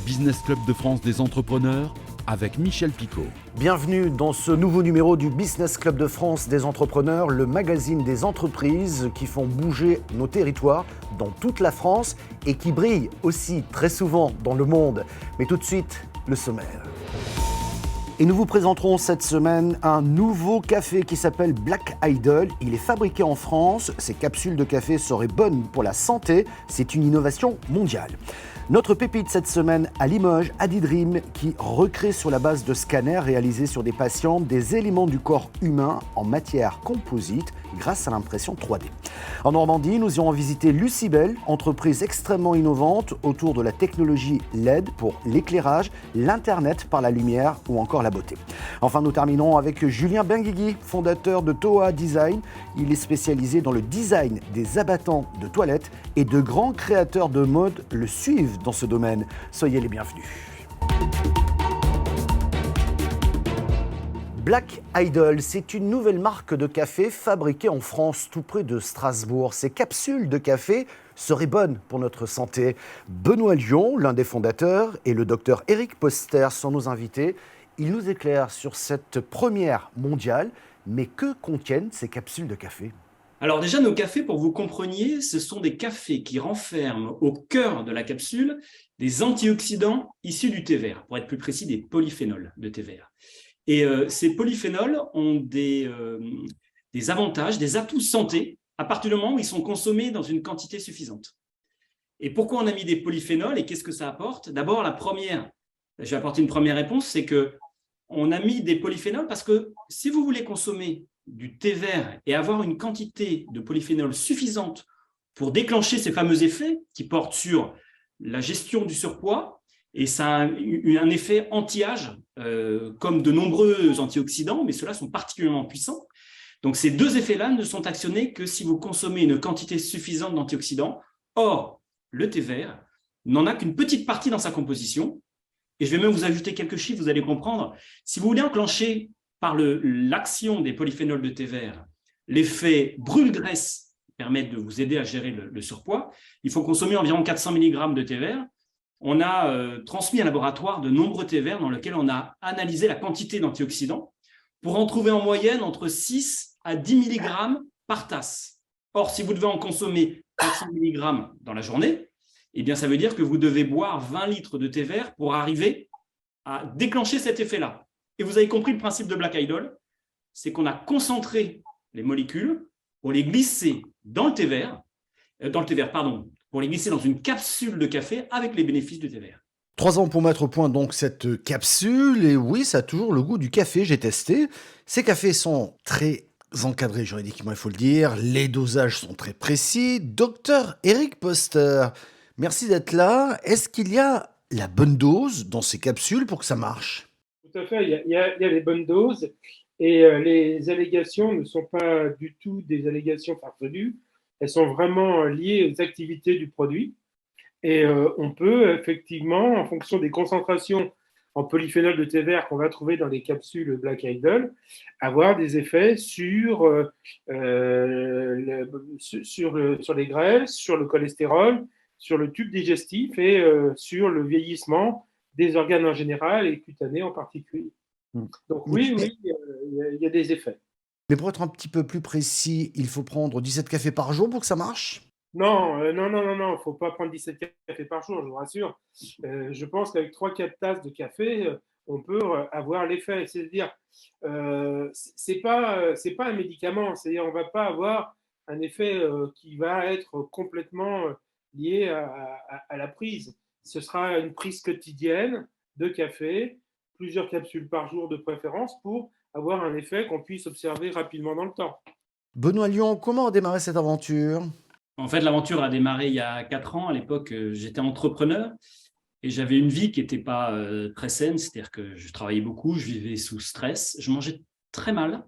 Business Club de France des entrepreneurs avec Michel Picot. Bienvenue dans ce nouveau numéro du Business Club de France des entrepreneurs, le magazine des entreprises qui font bouger nos territoires dans toute la France et qui brillent aussi très souvent dans le monde. Mais tout de suite, le sommaire. Et nous vous présenterons cette semaine un nouveau café qui s'appelle Black Idol. Il est fabriqué en France. Ces capsules de café seraient bonnes pour la santé. C'est une innovation mondiale. Notre pépite cette semaine à Limoges, Adidream, qui recrée sur la base de scanners réalisés sur des patients des éléments du corps humain en matière composite grâce à l'impression 3D. En Normandie, nous irons visiter Lucibel, entreprise extrêmement innovante autour de la technologie LED pour l'éclairage, l'Internet par la lumière ou encore la beauté. Enfin, nous terminons avec Julien Benguigui, fondateur de Toa Design. Il est spécialisé dans le design des abattants de toilettes et de grands créateurs de mode le suivent dans ce domaine. Soyez les bienvenus. Black Idol, c'est une nouvelle marque de café fabriquée en France, tout près de Strasbourg. Ces capsules de café seraient bonnes pour notre santé. Benoît Lyon, l'un des fondateurs, et le docteur Eric Poster sont nos invités. Ils nous éclairent sur cette première mondiale. Mais que contiennent ces capsules de café ? Alors déjà, nos cafés, pour que vous compreniez, ce sont des cafés qui renferment au cœur de la capsule des antioxydants issus du thé vert, pour être plus précis, des polyphénols de thé vert. Et ces polyphénols ont des avantages, des atouts santé, à partir du moment où ils sont consommés dans une quantité suffisante. Et pourquoi on a mis des polyphénols et qu'est-ce que ça apporte ? D'abord, je vais apporter une première réponse, c'est qu'on a mis des polyphénols parce que si vous voulez consommer du thé vert et avoir une quantité de polyphénol suffisante pour déclencher ces fameux effets qui portent sur la gestion du surpoids, et ça a un effet anti-âge, comme de nombreux antioxydants, mais ceux-là sont particulièrement puissants. Donc ces deux effets-là ne sont actionnés que si vous consommez une quantité suffisante d'antioxydants. Or, le thé vert n'en a qu'une petite partie dans sa composition, et je vais même vous ajouter quelques chiffres, vous allez comprendre. Si vous voulez enclencher par l'action des polyphénols de thé vert, l'effet brûle-graisse permet de vous aider à gérer le surpoids, il faut consommer environ 400 mg de thé vert. On a transmis à un laboratoire de nombreux thés verts dans lesquels on a analysé la quantité d'antioxydants pour en trouver en moyenne entre 6 à 10 mg par tasse. Or, si vous devez en consommer 400 mg dans la journée, eh bien, ça veut dire que vous devez boire 20 litres de thé vert pour arriver à déclencher cet effet-là. Et vous avez compris le principe de Black Idol, c'est qu'on a concentré les molécules pour les glisser dans le thé vert, pour les glisser dans une capsule de café avec les bénéfices du thé vert. 3 ans pour mettre au point donc cette capsule, et oui, ça a toujours le goût du café, j'ai testé. Ces cafés sont très encadrés juridiquement, il faut le dire, les dosages sont très précis. Docteur Eric Poster, merci d'être là. Est-ce qu'il y a la bonne dose dans ces capsules pour que ça marche ? Tout à fait, il y a les bonnes doses et les allégations ne sont pas du tout des allégations farfelues. Elles sont vraiment liées aux activités du produit et on peut effectivement, en fonction des concentrations en polyphénol de thé vert qu'on va trouver dans les capsules Black Idol, avoir des effets sur les graisses, sur le cholestérol, sur le tube digestif et sur le vieillissement des organes en général et cutanés en particulier. Donc oui, il y a des effets. Mais pour être un petit peu plus précis, il faut prendre 17 cafés par jour pour que ça marche ? Non, il ne faut pas prendre 17 cafés par jour, je vous rassure. Je pense qu'avec 3-4 tasses de café, on peut avoir l'effet. C'est-à-dire, c'est pas un médicament, c'est-à-dire on ne va pas avoir un effet qui va être complètement lié à la prise. Ce sera une prise quotidienne de café, plusieurs capsules par jour de préférence pour avoir un effet qu'on puisse observer rapidement dans le temps. Benoît Lyon, comment a démarré cette aventure ? En fait, l'aventure a démarré il y a 4 ans. À l'époque, j'étais entrepreneur et j'avais une vie qui n'était pas très saine. C'est-à-dire que je travaillais beaucoup, je vivais sous stress, je mangeais très mal,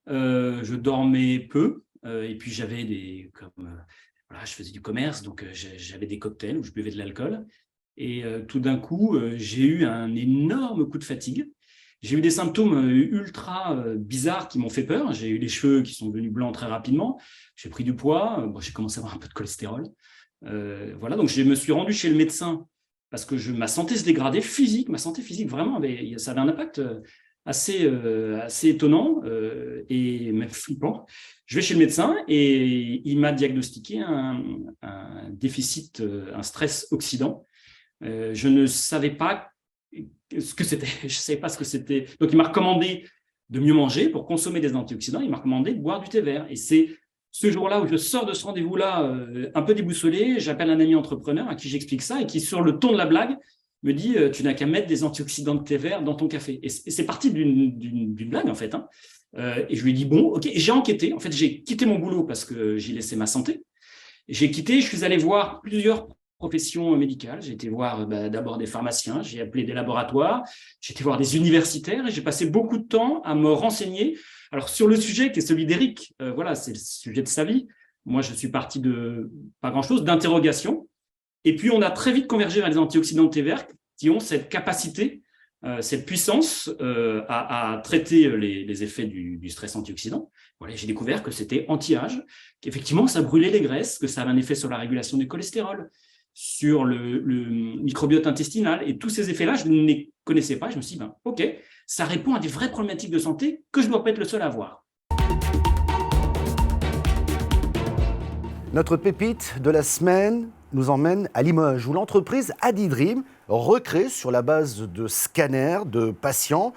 je dormais peu et puis j'avais je faisais du commerce, donc j'avais des cocktails où je buvais de l'alcool. Et tout d'un coup, j'ai eu un énorme coup de fatigue. J'ai eu des symptômes ultra bizarres qui m'ont fait peur. J'ai eu les cheveux qui sont devenus blancs très rapidement. J'ai pris du poids. J'ai commencé à avoir un peu de cholestérol. Voilà, donc je me suis rendu chez le médecin parce que ma santé se dégradait physique, ma santé physique vraiment, ça avait un impact assez étonnant et même flippant. Je vais chez le médecin et il m'a diagnostiqué un déficit, un stress oxydant. Je ne savais pas ce que c'était. Je savais pas ce que c'était. Donc, il m'a recommandé de mieux manger pour consommer des antioxydants. Il m'a recommandé de boire du thé vert. Et c'est ce jour-là où je sors de ce rendez-vous-là un peu déboussolé. J'appelle un ami entrepreneur à qui j'explique ça et qui, sur le ton de la blague, me dit tu n'as qu'à mettre des antioxydants de thé vert dans ton café. Et c'est parti d'une blague, en fait. Hein. Et je lui ai dit bon, ok. Et j'ai enquêté. En fait, j'ai quitté mon boulot parce que j'y laissais ma santé. J'ai quitté, je suis allé voir plusieurs professions médicales. J'ai été voir d'abord des pharmaciens, j'ai appelé des laboratoires, j'ai été voir des universitaires et j'ai passé beaucoup de temps à me renseigner. Alors, sur le sujet qui est celui d'Éric, voilà, c'est le sujet de sa vie. Moi, je suis parti de pas grand-chose, d'interrogation. Et puis, on a très vite convergé vers les antioxydants de thé vert qui ont cette capacité, cette puissance à traiter les effets du stress antioxydant. Voilà, j'ai découvert que c'était anti-âge, qu'effectivement, ça brûlait les graisses, que ça avait un effet sur la régulation du cholestérol, sur le microbiote intestinal. Et tous ces effets-là, je ne les connaissais pas. Je me suis dit, OK, ça répond à des vraies problématiques de santé que je ne dois pas être le seul à avoir. Notre pépite de la semaine nous emmène à Limoges, où l'entreprise Adidream recrée sur la base de scanners de patients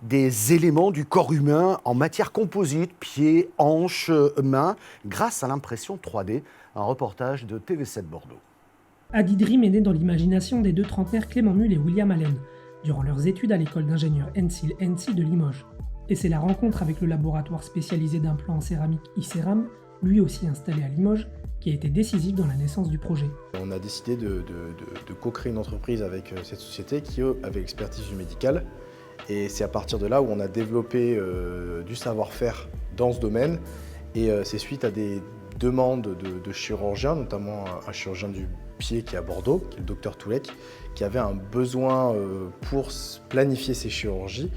des éléments du corps humain en matière composite, pieds, hanches, mains, grâce à l'impression 3D. Un reportage de TV7 Bordeaux. Adidream est né dans l'imagination des deux trentenaires Clément Mull et William Allen, durant leurs études à l'école d'ingénieurs ENSIL-ENSI de Limoges. Et c'est la rencontre avec le laboratoire spécialisé d'implants en céramique ICERAM, lui aussi installé à Limoges, qui a été décisive dans la naissance du projet. On a décidé de co-créer une entreprise avec cette société qui, eux, avait l'expertise du médical. Et c'est à partir de là où on a développé du savoir-faire dans ce domaine. Et c'est suite à des demandes de chirurgiens, notamment un chirurgien du pied qui est à Bordeaux, qui est le docteur Toulek, qui avait un besoin pour planifier ses chirurgies,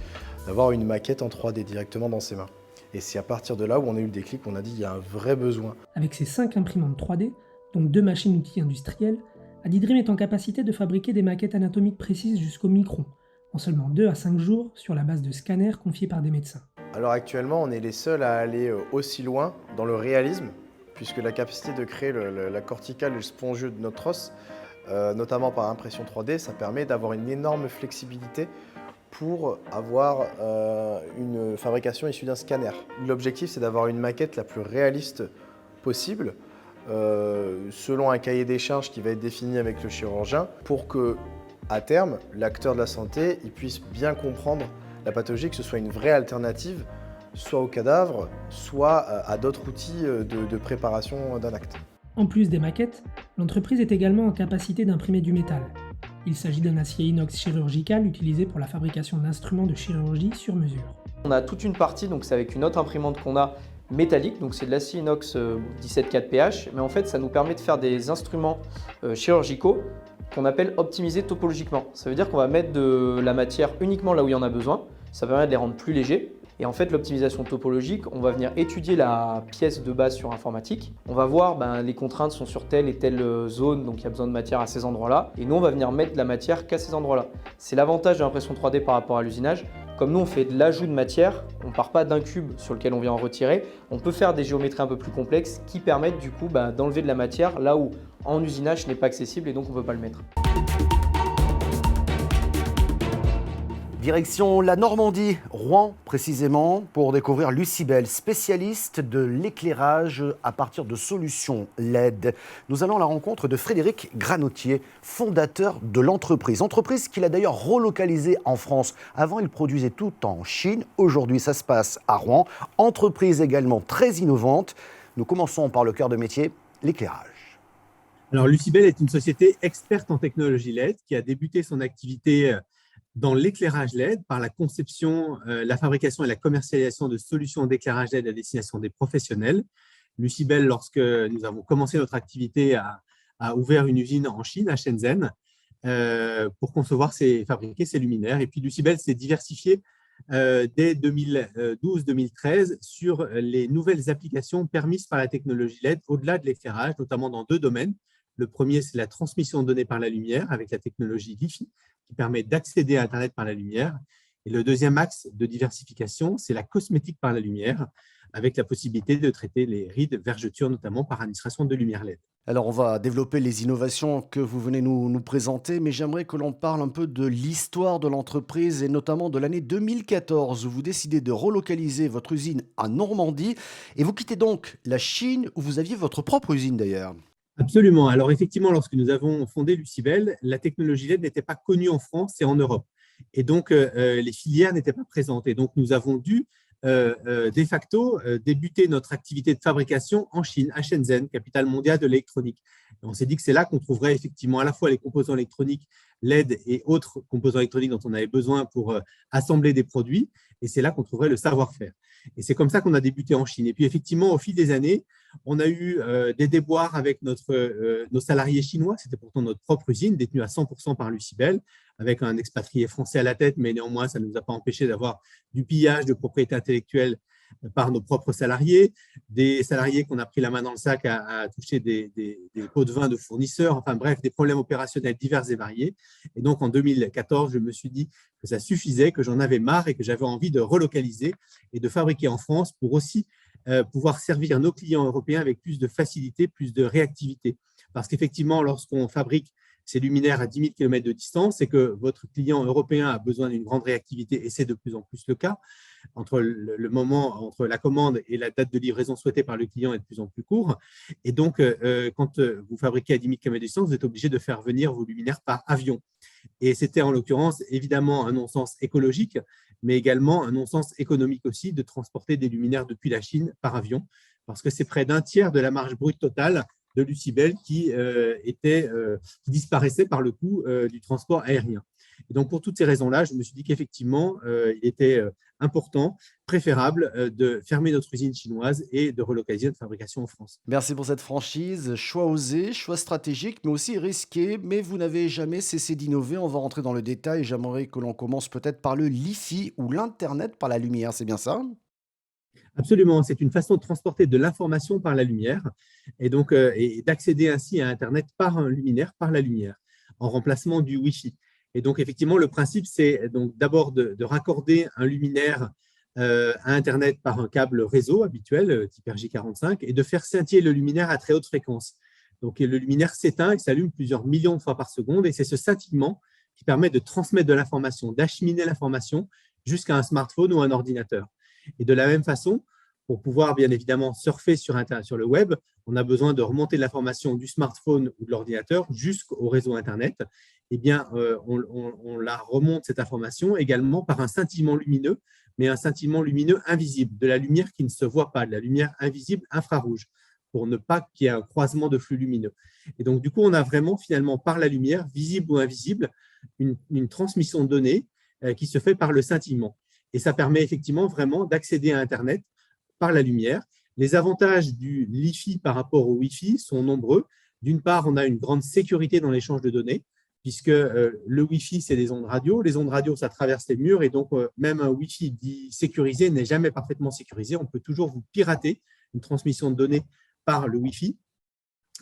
d'avoir une maquette en 3D directement dans ses mains. Et c'est à partir de là où on a eu le déclic, on a dit qu'il y a un vrai besoin. Avec ses 5 imprimantes 3D, donc 2 machines-outils industrielles, Adidream est en capacité de fabriquer des maquettes anatomiques précises jusqu'au micron, en seulement 2 à 5 jours sur la base de scanners confiés par des médecins. Alors actuellement, on est les seuls à aller aussi loin dans le réalisme, puisque la capacité de créer la corticale et le spongieux de notre os, notamment par impression 3D, ça permet d'avoir une énorme flexibilité pour avoir une fabrication issue d'un scanner. L'objectif, c'est d'avoir une maquette la plus réaliste possible, selon un cahier des charges qui va être défini avec le chirurgien, pour que, à terme, l'acteur de la santé il puisse bien comprendre la pathologie, que ce soit une vraie alternative, soit au cadavre, soit à d'autres outils de préparation d'un acte. En plus des maquettes, l'entreprise est également en capacité d'imprimer du métal. Il s'agit d'un acier inox chirurgical utilisé pour la fabrication d'instruments de chirurgie sur mesure. On a toute une partie, donc c'est avec une autre imprimante qu'on a métallique, donc c'est de l'acier inox 174 pH, mais en fait ça nous permet de faire des instruments chirurgicaux qu'on appelle optimisés topologiquement. Ça veut dire qu'on va mettre de la matière uniquement là où il y en a besoin, ça permet de les rendre plus légers. Et en fait, l'optimisation topologique, on va venir étudier la pièce de base sur informatique. On va voir les contraintes sont sur telle et telle zone, donc il y a besoin de matière à ces endroits-là. Et nous, on va venir mettre la matière qu'à ces endroits-là. C'est l'avantage de l'impression 3D par rapport à l'usinage. Comme nous, on fait de l'ajout de matière, on ne part pas d'un cube sur lequel on vient en retirer. On peut faire des géométries un peu plus complexes qui permettent du coup d'enlever de la matière là où en usinage ce n'est pas accessible et donc on ne peut pas le mettre. Direction la Normandie, Rouen précisément, pour découvrir Lucibel, spécialiste de l'éclairage à partir de solutions LED. Nous allons à la rencontre de Frédéric Granotier, fondateur de l'entreprise. Entreprise qu'il a d'ailleurs relocalisée en France. Avant, il produisait tout en Chine. Aujourd'hui, ça se passe à Rouen. Entreprise également très innovante. Nous commençons par le cœur de métier, l'éclairage. Alors, Lucibel est une société experte en technologie LED qui a débuté son activité dans l'éclairage LED par la conception, la fabrication et la commercialisation de solutions d'éclairage LED à destination des professionnels. Lucibel, lorsque nous avons commencé notre activité, a ouvert une usine en Chine, à Shenzhen, pour concevoir et fabriquer ces luminaires. Et puis Lucibel s'est diversifié dès 2012-2013 sur les nouvelles applications permises par la technologie LED au-delà de l'éclairage, notamment dans 2 domaines. Le premier, c'est la transmission de données par la lumière avec la technologie Wi-Fi qui permet d'accéder à Internet par la lumière. Et le deuxième axe de diversification, c'est la cosmétique par la lumière avec la possibilité de traiter les rides, vergetures, notamment par administration de lumière LED. Alors, on va développer les innovations que vous venez nous présenter, mais j'aimerais que l'on parle un peu de l'histoire de l'entreprise et notamment de l'année 2014 où vous décidez de relocaliser votre usine à Normandie et vous quittez donc la Chine où vous aviez votre propre usine d'ailleurs. Absolument. Alors effectivement, lorsque nous avons fondé Lucibel, la technologie LED n'était pas connue en France et en Europe. Et donc, les filières n'étaient pas présentes. Et donc, nous avons dû de facto débuter notre activité de fabrication en Chine, à Shenzhen, capitale mondiale de l'électronique. On s'est dit que c'est là qu'on trouverait effectivement à la fois les composants électroniques LED et autres composants électroniques dont on avait besoin pour assembler des produits, et c'est là qu'on trouverait le savoir-faire. Et c'est comme ça qu'on a débuté en Chine. Et puis effectivement, au fil des années, on a eu des déboires avec nos salariés chinois. C'était pourtant notre propre usine, détenue à 100% par Lucibel, avec un expatrié français à la tête, mais néanmoins, ça ne nous a pas empêché d'avoir du pillage de propriété intellectuelle par nos propres salariés, des salariés qu'on a pris la main dans le sac à toucher des pots de vin de fournisseurs, enfin bref, des problèmes opérationnels divers et variés. Et donc, en 2014, je me suis dit que ça suffisait, que j'en avais marre et que j'avais envie de relocaliser et de fabriquer en France pour aussi pouvoir servir nos clients européens avec plus de facilité, plus de réactivité. Parce qu'effectivement, lorsqu'on fabrique ces luminaires à 10 000 km de distance, c'est que votre client européen a besoin d'une grande réactivité et c'est de plus en plus le cas. Entre la commande et la date de livraison souhaitée par le client est de plus en plus court. Et donc, quand vous fabriquez à 10 000 km de distance, vous êtes obligé de faire venir vos luminaires par avion. Et c'était en l'occurrence évidemment un non-sens écologique, mais également un non-sens économique aussi de transporter des luminaires depuis la Chine par avion, parce que c'est près d'un tiers de la marge brute totale de Lucibel qui disparaissait par le coût du transport aérien. Et donc, pour toutes ces raisons-là, je me suis dit qu'effectivement, il était important, préférable de fermer notre usine chinoise et de relocaliser notre fabrication en France. Merci pour cette franchise. Choix osé, choix stratégique, mais aussi risqué. Mais vous n'avez jamais cessé d'innover. On va rentrer dans le détail. J'aimerais que l'on commence peut-être par le Li-Fi ou l'Internet par la lumière. C'est bien ça ? Absolument, c'est une façon de transporter de l'information par la lumière et donc et d'accéder ainsi à Internet par un luminaire, par la lumière, en remplacement du Wi-Fi. Et donc, effectivement, le principe, c'est donc d'abord de raccorder un luminaire à Internet par un câble réseau habituel, type RJ45, et de faire scintiller le luminaire à très haute fréquence. Donc, le luminaire s'éteint et s'allume plusieurs millions de fois par seconde, et c'est ce scintillement qui permet de transmettre de l'information, d'acheminer l'information jusqu'à un smartphone ou un ordinateur. Et de la même façon, pour pouvoir bien évidemment surfer sur le web, on a besoin de remonter l'information du smartphone ou de l'ordinateur jusqu'au réseau Internet. Eh bien, on la remonte cette information également par un scintillement lumineux, mais un scintillement lumineux invisible, de la lumière qui ne se voit pas, de la lumière invisible infrarouge, pour ne pas qu'il y ait un croisement de flux lumineux. Et donc, du coup, on a vraiment finalement par la lumière, visible ou invisible, une transmission de données qui se fait par le scintillement. Et ça permet effectivement vraiment d'accéder à Internet par la lumière. Les avantages du Li-Fi par rapport au Wi-Fi sont nombreux. D'une part, on a une grande sécurité dans l'échange de données, puisque le Wi-Fi, c'est des ondes radio. Les ondes radio, ça traverse les murs, et donc même un Wi-Fi dit sécurisé n'est jamais parfaitement sécurisé. On peut toujours vous pirater une transmission de données par le Wi-Fi,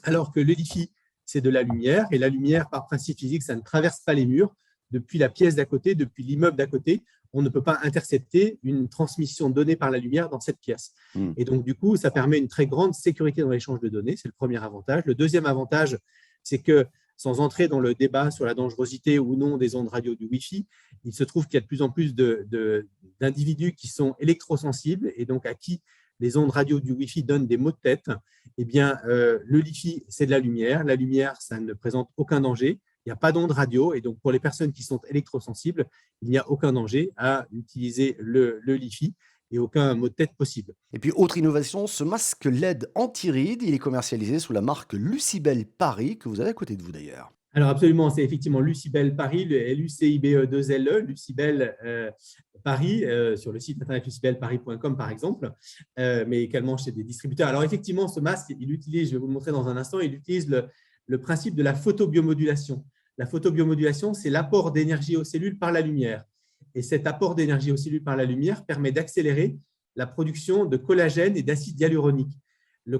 alors que le Li-Fi, c'est de la lumière, et la lumière, par principe physique, ça ne traverse pas les murs. Depuis la pièce d'à côté, depuis l'immeuble d'à côté, on ne peut pas intercepter une transmission de données par la lumière dans cette pièce. Et donc, du coup, ça permet une très grande sécurité dans l'échange de données. C'est le premier avantage. Le deuxième avantage, c'est que, sans entrer dans le débat sur la dangerosité ou non des ondes radio du Wi-Fi, il se trouve qu'il y a de plus en plus d'individus qui sont électrosensibles et donc à qui les ondes radio du Wi-Fi donnent des maux de tête. Eh bien, le Li-Fi, c'est de la lumière. La lumière, ça ne présente aucun danger. Il n'y a pas d'onde radio et donc pour les personnes qui sont électrosensibles, il n'y a aucun danger à utiliser le Li-Fi et aucun maux de tête possible. Et puis, autre innovation, ce masque LED anti-rides, il est commercialisé sous la marque Lucibel Paris, que vous avez à côté de vous d'ailleurs. Alors absolument, c'est effectivement Lucibel Paris, le LUCIBE2LE, Lucibel Paris, sur le site internet lucibelparis.com par exemple, mais également chez des distributeurs. Alors effectivement, ce masque, il utilise, je vais vous le montrer dans un instant, il utilise le principe de la photobiomodulation. La photobiomodulation, c'est l'apport d'énergie aux cellules par la lumière. Et cet apport d'énergie aux cellules par la lumière permet d'accélérer la production de collagène et d'acide hyaluronique. Le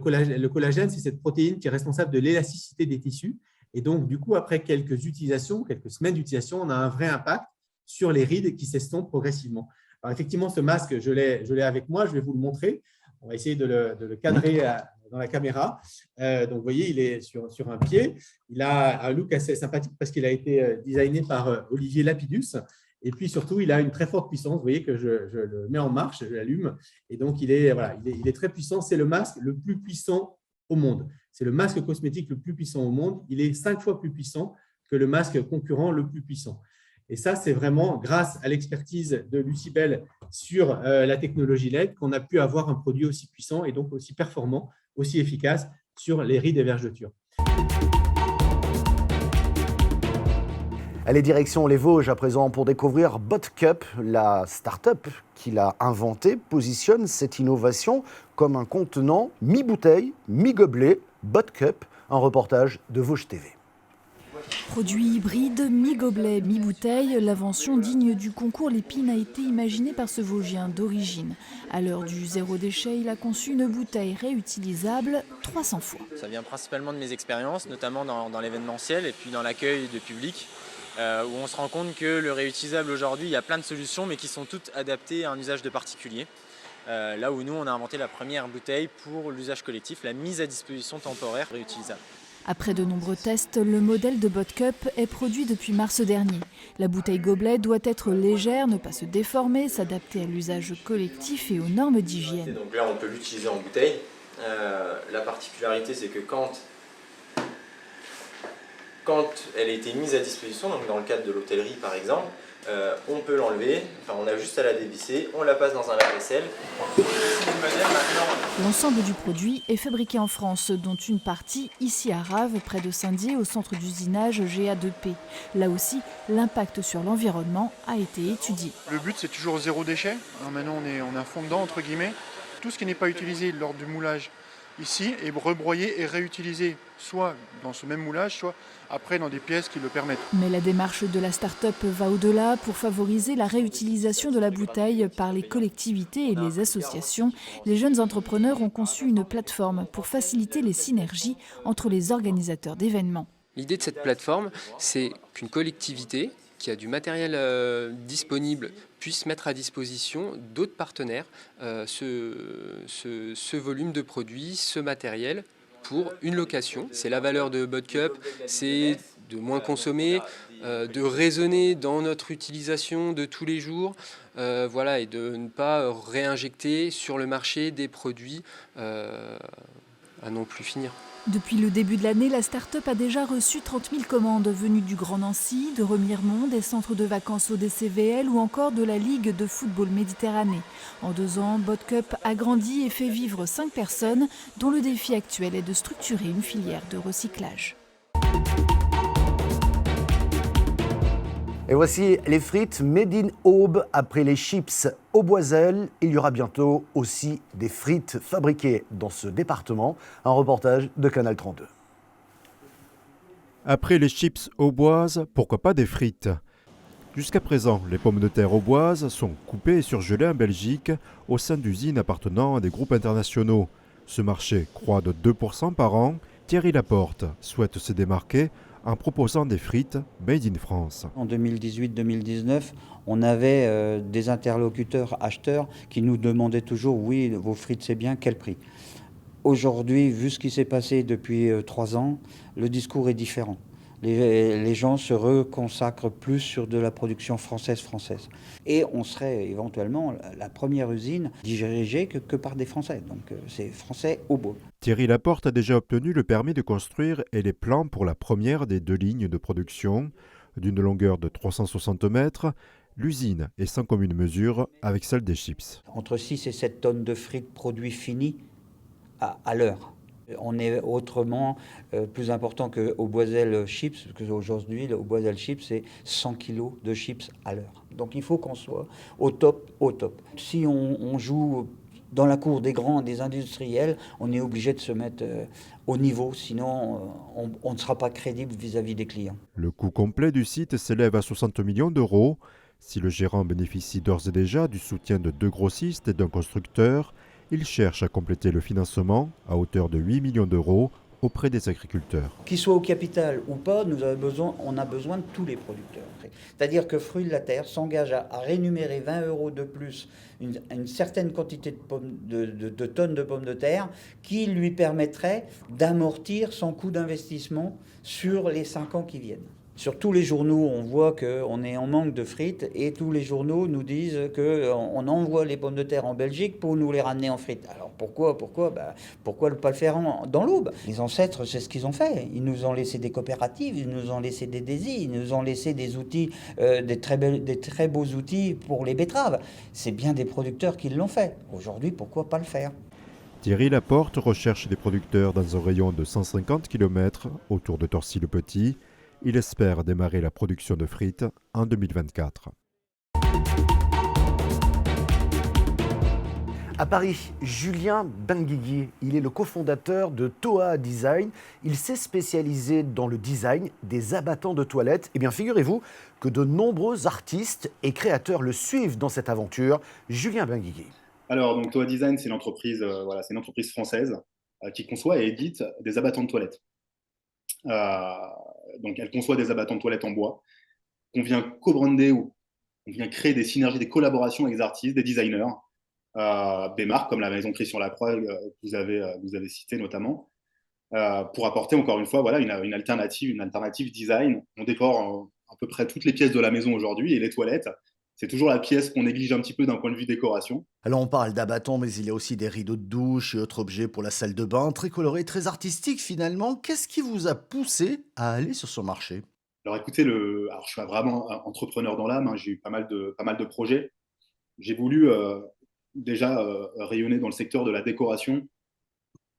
collagène, c'est cette protéine qui est responsable de l'élasticité des tissus. Et donc, du coup, après quelques semaines d'utilisation, on a un vrai impact sur les rides qui s'estompent progressivement. Alors, effectivement, ce masque, je l'ai avec moi, je vais vous le montrer. On va essayer de le cadrer dans la caméra. Donc, vous voyez, il est sur un pied. Il a un look assez sympathique parce qu'il a été designé par Olivier Lapidus. Et puis, surtout, il a une très forte puissance. Vous voyez que je le mets en marche, je l'allume. Et donc, il est très puissant. C'est le masque le plus puissant au monde. C'est le masque cosmétique le plus puissant au monde. Il est 5 fois plus puissant que le masque concurrent le plus puissant. Et ça, c'est vraiment grâce à l'expertise de Lucibel sur la technologie LED qu'on a pu avoir un produit aussi puissant et donc aussi performant, aussi efficace sur les rides et vergetures. Allez, direction les Vosges à présent pour découvrir BotCup. La start-up qui l'a inventée positionne cette innovation comme un contenant mi-bouteille, mi-gobelet. BotCup, un reportage de Vosges TV. Produit hybride, mi-gobelet, mi-bouteille, l'invention digne du concours Lépine a été imaginée par ce Vosgien d'origine. À l'heure du zéro déchet, il a conçu une bouteille réutilisable 300 fois. Ça vient principalement de mes expériences, notamment dans l'événementiel et puis dans l'accueil de public, où on se rend compte que le réutilisable aujourd'hui, il y a plein de solutions, mais qui sont toutes adaptées à un usage de particulier. Là où nous, on a inventé la première bouteille pour l'usage collectif, la mise à disposition temporaire réutilisable. Après de nombreux tests, le modèle de BotCup est produit depuis mars dernier. La bouteille gobelet doit être légère, ne pas se déformer, s'adapter à l'usage collectif et aux normes d'hygiène. Donc là, on peut l'utiliser en bouteille. La particularité, c'est que quand elle a été mise à disposition, donc dans le cadre de l'hôtellerie par exemple, on peut l'enlever, on a juste à la dévisser, on la passe dans un lave-vaisselle. L'ensemble du produit est fabriqué en France, dont une partie ici à Raves, près de Saint-Dié, au centre d'usinage GA2P. Là aussi, l'impact sur l'environnement a été étudié. Le but, c'est toujours zéro déchet. Alors maintenant, on est à fond dedans, entre guillemets. Tout ce qui n'est pas utilisé lors du moulage ici est rebroyé et réutilisé, soit dans ce même moulage, soit après dans des pièces qui le permettent. Mais la démarche de la start-up va au-delà. Pour favoriser la réutilisation de la bouteille par les collectivités et les associations, les jeunes entrepreneurs ont conçu une plateforme pour faciliter les synergies entre les organisateurs d'événements. L'idée de cette plateforme, c'est qu'une collectivité qui a du matériel disponible puisse mettre à disposition d'autres partenaires ce volume de produits, ce matériel pour une location. C'est la valeur de BotCup, c'est de moins consommer, de raisonner dans notre utilisation de tous les jours, et de ne pas réinjecter sur le marché des produits à non plus finir. Depuis le début de l'année, la start-up a déjà reçu 30 000 commandes venues du Grand Nancy, de Remiremont, des centres de vacances ODCVL ou encore de la Ligue de football Méditerranée. En 2 ans, BotCup a grandi et fait vivre 5 personnes, dont le défi actuel est de structurer une filière de recyclage. Et voici les frites Made in Aube. Après les chips Auboiselle, il y aura bientôt aussi des frites fabriquées dans ce département. Un reportage de Canal 32. Après les chips auboises, pourquoi pas des frites? Jusqu'à présent, les pommes de terre auboises sont coupées et surgelées en Belgique au sein d'usines appartenant à des groupes internationaux. Ce marché croît de 2% par an. Thierry Laporte souhaite se démarquer en proposant des frites made in France. En 2018-2019, on avait des interlocuteurs acheteurs qui nous demandaient toujours « oui, vos frites c'est bien, quel prix ?» Aujourd'hui, vu ce qui s'est passé depuis 3 ans, le discours est différent. Les gens se reconsacrent plus sur de la production française. Et on serait éventuellement la première usine dirigée que par des Français. Donc c'est français au beau. Thierry Laporte a déjà obtenu le permis de construire et les plans pour la première des 2 lignes de production. D'une longueur de 360 mètres, l'usine est sans commune mesure avec celle des chips. Entre 6 et 7 tonnes de frites produits finis à l'heure. On est autrement plus important que Auboiselle Chips, parce qu'aujourd'hui, Auboiselle Chips, c'est 100 kg de chips à l'heure. Donc il faut qu'on soit au top. Si on joue dans la cour des grands, des industriels, on est obligé de se mettre au niveau, sinon on ne sera pas crédible vis-à-vis des clients. Le coût complet du site s'élève à 60 millions d'euros. Si le gérant bénéficie d'ores et déjà du soutien de 2 grossistes et d'un constructeur, Il cherche à compléter le financement à hauteur de 8 millions d'euros auprès des agriculteurs. Qu'ils soient au capital ou pas, on a besoin de tous les producteurs. C'est-à-dire que Fruits de la Terre s'engage à rémunérer 20 € de plus une certaine quantité de tonnes de pommes de terre qui lui permettrait d'amortir son coût d'investissement sur les 5 ans qui viennent. Sur tous les journaux, on voit qu'on est en manque de frites et tous les journaux nous disent qu'on envoie les pommes de terre en Belgique pour nous les ramener en frites. Alors pourquoi ne pas le faire dans l'Aube? Les ancêtres, c'est ce qu'ils ont fait. Ils nous ont laissé des coopératives, ils nous ont laissé des DESI, ils nous ont laissé des outils, des très beaux outils pour les betteraves. C'est bien des producteurs qui l'ont fait. Aujourd'hui, pourquoi pas le faire? Thierry Laporte recherche des producteurs dans un rayon de 150 km autour de Torcy-le-Petit. Il espère démarrer la production de frites en 2024. À Paris, Julien Benguigui, il est le cofondateur de Toa Design. Il s'est spécialisé dans le design des abattants de toilettes. Eh bien, figurez-vous que de nombreux artistes et créateurs le suivent dans cette aventure. Julien Benguigui. Alors, donc Toa Design, c'est une entreprise française qui conçoit et édite des abattants de toilettes. Donc, elle conçoit des abattants de toilettes en bois qu'on vient co-brander ou on vient créer des synergies, des collaborations avec des artistes, des designers, des marques comme la maison Christian Lacroix que vous avez cité notamment, pour apporter encore une fois une alternative design. On décore à peu près toutes les pièces de la maison aujourd'hui et les toilettes. C'est toujours la pièce qu'on néglige un petit peu d'un point de vue décoration. Alors on parle d'abattants, mais il y a aussi des rideaux de douche et autres objets pour la salle de bain, très colorés, très artistiques finalement. Qu'est-ce qui vous a poussé à aller sur ce marché? Alors écoutez, alors, je suis vraiment entrepreneur dans l'âme, hein, j'ai eu pas mal de projets. J'ai voulu déjà rayonner dans le secteur de la décoration.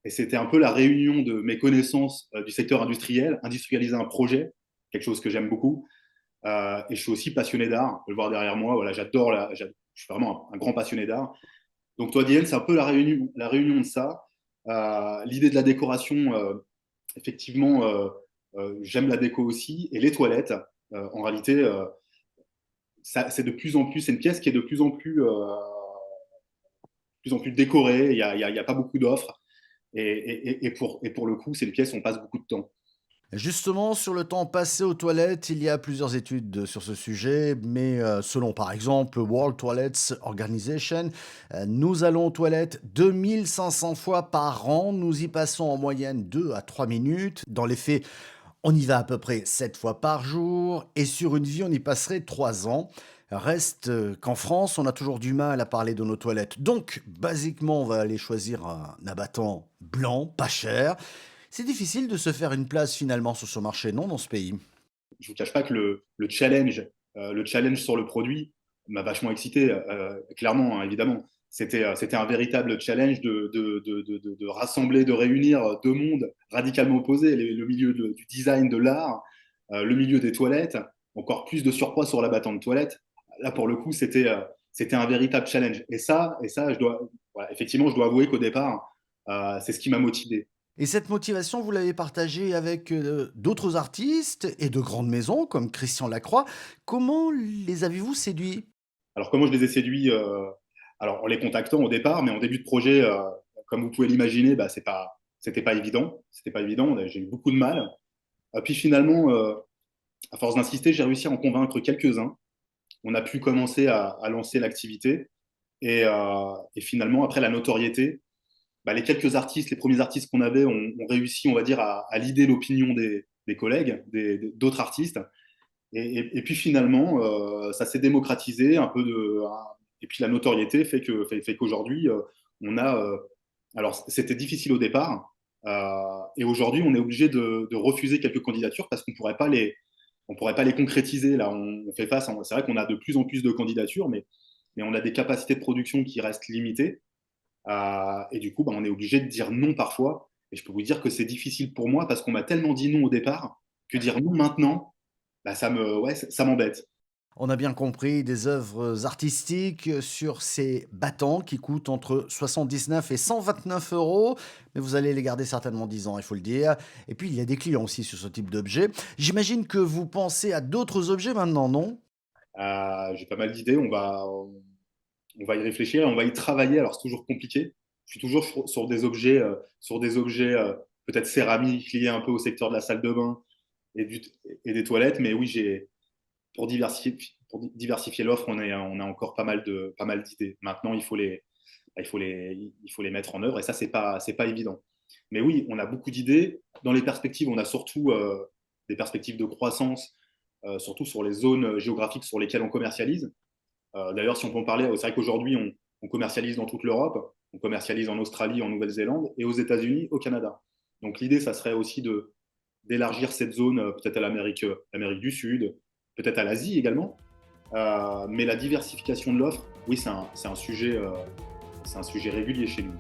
Et c'était un peu la réunion de mes connaissances du secteur industriel, industrialiser un projet, quelque chose que j'aime beaucoup. Et je suis aussi passionné d'art, on peut le voir derrière moi, voilà, je suis vraiment un grand passionné d'art. Donc Toa Design, c'est un peu la réunion de ça. L'idée de la décoration, effectivement, j'aime la déco aussi. Et les toilettes, en réalité, c'est de plus en plus, c'est une pièce qui est de plus en plus décorée, il y a pas beaucoup d'offres. Et pour le coup, c'est une pièce où on passe beaucoup de temps. Justement, sur le temps passé aux toilettes, il y a plusieurs études sur ce sujet, mais selon par exemple World Toilets Organization, nous allons aux toilettes 2500 fois par an, nous y passons en moyenne 2 à 3 minutes. Dans les faits, on y va à peu près 7 fois par jour, et sur une vie, on y passerait 3 ans. Reste qu'en France, on a toujours du mal à parler de nos toilettes. Donc, basiquement, on va aller choisir un abattant blanc, pas cher. C'est difficile de se faire une place finalement sur ce marché, non, dans ce pays? Je ne vous cache pas que le challenge sur le produit m'a vachement excité, clairement, hein, évidemment. C'était un véritable challenge de rassembler, de réunir deux mondes radicalement opposés, le milieu du design, de l'art, le milieu des toilettes, encore plus de surpoids sur l'abattant de toilette. Là, pour le coup, c'était un véritable challenge. Et ça, effectivement, je dois avouer qu'au départ, c'est ce qui m'a motivé. Et cette motivation, vous l'avez partagée avec d'autres artistes et de grandes maisons comme Christian Lacroix. Comment les avez-vous séduits? Alors, comment je les ai séduits alors, en les contactant au départ, mais en début de projet, comme vous pouvez l'imaginer, c'était pas évident. C'était pas évident, j'ai eu beaucoup de mal. Puis finalement, à force d'insister, j'ai réussi à en convaincre quelques-uns. On a pu commencer à lancer l'activité. Et finalement, après la notoriété, les quelques artistes, les premiers artistes qu'on avait ont réussi, on va dire, à leader l'opinion des collègues, d'autres artistes. Et puis finalement, ça s'est démocratisé un peu et puis la notoriété fait qu'aujourd'hui, on a. Alors, c'était difficile au départ. Et aujourd'hui, on est obligé de refuser quelques candidatures parce qu'on ne pourrait pas les concrétiser. Là, on fait face. C'est vrai qu'on a de plus en plus de candidatures, mais on a des capacités de production qui restent limitées. Et du coup, on est obligé de dire non parfois. Et je peux vous dire que c'est difficile pour moi parce qu'on m'a tellement dit non au départ que dire non maintenant, ça m'embête. On a bien compris, des œuvres artistiques sur ces battants qui coûtent entre 79 et 129 €, mais vous allez les garder certainement 10 ans, il faut le dire. Et puis, il y a des clients aussi sur ce type d'objet. J'imagine que vous pensez à d'autres objets maintenant, non? J'ai pas mal d'idées, on va y réfléchir, on va y travailler. Alors, c'est toujours compliqué Je suis toujours sur des objets, peut-être céramiques liés un peu au secteur de la salle de bain et des toilettes. Mais oui, pour diversifier l'offre, on a encore pas mal d'idées. Maintenant, il faut les mettre en œuvre et ça, c'est pas évident. Mais oui, on a beaucoup d'idées. Dans les perspectives, on a surtout des perspectives de croissance, surtout sur les zones géographiques sur lesquelles on commercialise. D'ailleurs, si on peut en parler, c'est vrai qu'aujourd'hui, on commercialise dans toute l'Europe, on commercialise en Australie, en Nouvelle-Zélande et aux États-Unis, au Canada. Donc l'idée, ça serait aussi d'élargir cette zone peut-être à l'Amérique du Sud, peut-être à l'Asie également. Mais la diversification de l'offre, oui, c'est un sujet régulier chez nous.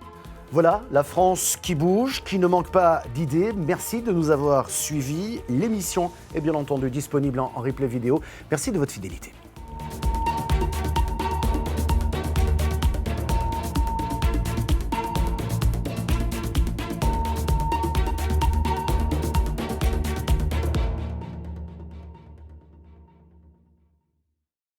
Voilà, la France qui bouge, qui ne manque pas d'idées. Merci de nous avoir suivis. L'émission est bien entendu disponible en replay vidéo. Merci de votre fidélité.